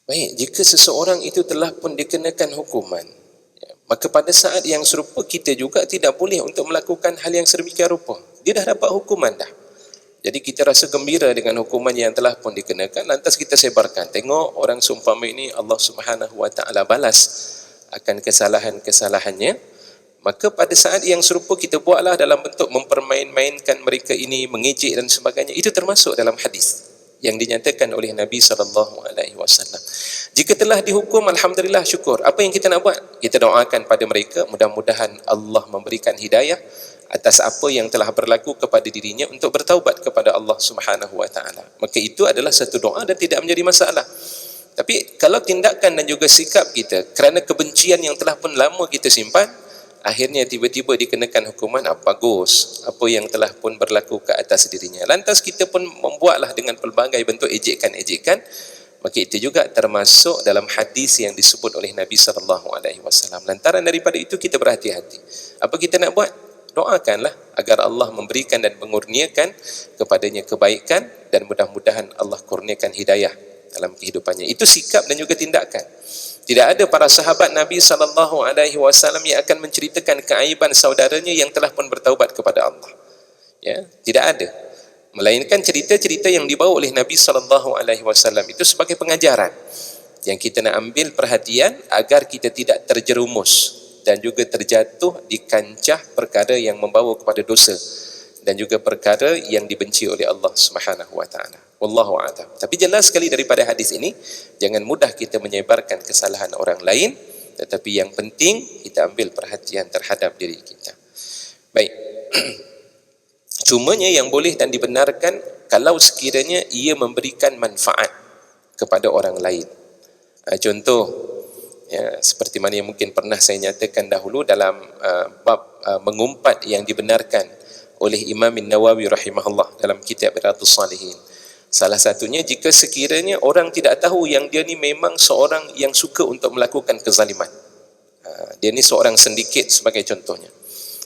Baik, jika seseorang itu telah pun dikenakan hukuman, maka pada saat yang serupa kita juga tidak boleh untuk melakukan hal yang sedemikian rupa. Dia dah dapat hukuman dah. Jadi kita rasa gembira dengan hukuman yang telah pun dikenakan, lantas kita sebarkan. Tengok orang seumpama ini Allah Subhanahu Wa Taala balas akan kesalahan-kesalahannya. Maka pada saat yang serupa kita buatlah dalam bentuk mempermain-mainkan mereka ini, mengejek dan sebagainya. Itu termasuk dalam hadis yang dinyatakan oleh Nabi SAW. Jika telah dihukum, alhamdulillah, syukur. Apa yang kita nak buat? Kita doakan pada mereka, mudah-mudahan Allah memberikan hidayah atas apa yang telah berlaku kepada dirinya untuk bertaubat kepada Allah Subhanahu Wa Taala. Maka itu adalah satu doa dan tidak menjadi masalah. Tapi kalau tindakan dan juga sikap kita kerana kebencian yang telah pun lama kita simpan, akhirnya tiba-tiba dikenakan hukuman, bagus apa yang telah pun berlaku ke atas dirinya. Lantas kita pun membuatlah dengan pelbagai bentuk ejekan-ejekan, maka itu juga termasuk dalam hadis yang disebut oleh Nabi SAW. Lantaran daripada itu kita berhati-hati. Apa kita nak buat? Doakanlah agar Allah memberikan dan mengurniakan kepadanya kebaikan, dan mudah-mudahan Allah kurniakan hidayah dalam kehidupannya. Itu sikap dan juga tindakan. Tidak ada para sahabat Nabi SAW yang akan menceritakan keaiban saudaranya yang telah pun bertaubat kepada Allah. Ya, tidak ada. Melainkan cerita-cerita yang dibawa oleh Nabi SAW itu sebagai pengajaran yang kita nak ambil perhatian agar kita tidak terjerumus dan juga terjatuh di kancah perkara yang membawa kepada dosa dan juga perkara yang dibenci oleh Allah Subhanahu Wa Taala. Wallahu a'lam. Tapi jelas sekali daripada hadis ini, jangan mudah kita menyebarkan kesalahan orang lain, tetapi yang penting kita ambil perhatian terhadap diri kita. Baik. Cumanya yang boleh dan dibenarkan kalau sekiranya ia memberikan manfaat kepada orang lain. Contoh, ya, seperti mana yang mungkin pernah saya nyatakan dahulu dalam bab mengumpat yang dibenarkan oleh Imam Nawawi rahimahullah dalam kitab Riyadhus Shalihin. Salah satunya, jika sekiranya orang tidak tahu yang dia ni memang seorang yang suka untuk melakukan kezaliman. Dia ni seorang sindiket sebagai contohnya.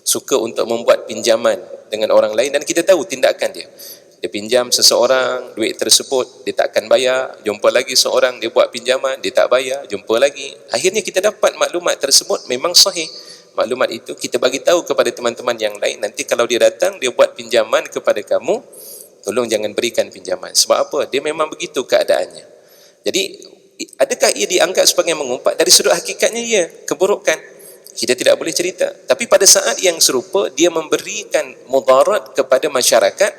Suka untuk membuat pinjaman dengan orang lain dan kita tahu tindakan dia. Dia pinjam seseorang, duit tersebut dia tak akan bayar, jumpa lagi seorang dia buat pinjaman, dia tak bayar, jumpa lagi. Akhirnya kita dapat maklumat tersebut memang sahih. Maklumat itu kita bagi tahu kepada teman-teman yang lain, nanti kalau dia datang, dia buat pinjaman kepada kamu, tolong jangan berikan pinjaman. Sebab apa? Dia memang begitu keadaannya. Jadi, adakah ia dianggap sebagai mengumpat? Dari sudut hakikatnya, ya, keburukan. Kita tidak boleh cerita. Tapi pada saat yang serupa, dia memberikan mudarat kepada masyarakat,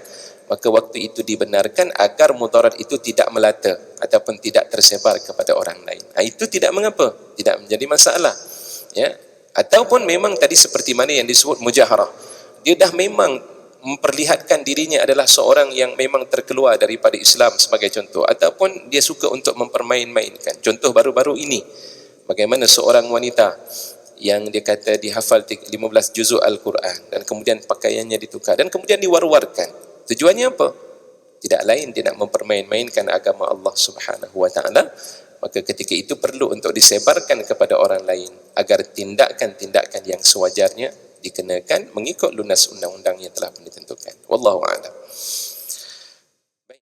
maka waktu itu dibenarkan agar mudarat itu tidak melata ataupun tidak tersebar kepada orang lain. Itu tidak mengapa, tidak menjadi masalah. Ya. Ataupun memang tadi seperti mana yang disebut mujaharah. Dia dah memang memperlihatkan dirinya adalah seorang yang memang terkeluar daripada Islam sebagai contoh, ataupun dia suka untuk mempermain-mainkan. Contoh baru-baru ini, bagaimana seorang wanita yang dia kata dihafal 15 juzuk Al-Quran dan kemudian pakaiannya ditukar dan kemudian diwar-warkan. Tujuannya apa? Tidak lain, dia nak mempermain-mainkan agama Allah Subhanahu Wa Taala. Maka ketika itu perlu untuk disebarkan kepada orang lain agar tindakan-tindakan yang sewajarnya dikenakan mengikut lunas undang-undang yang telah ditentukan. Wallahu a'lam.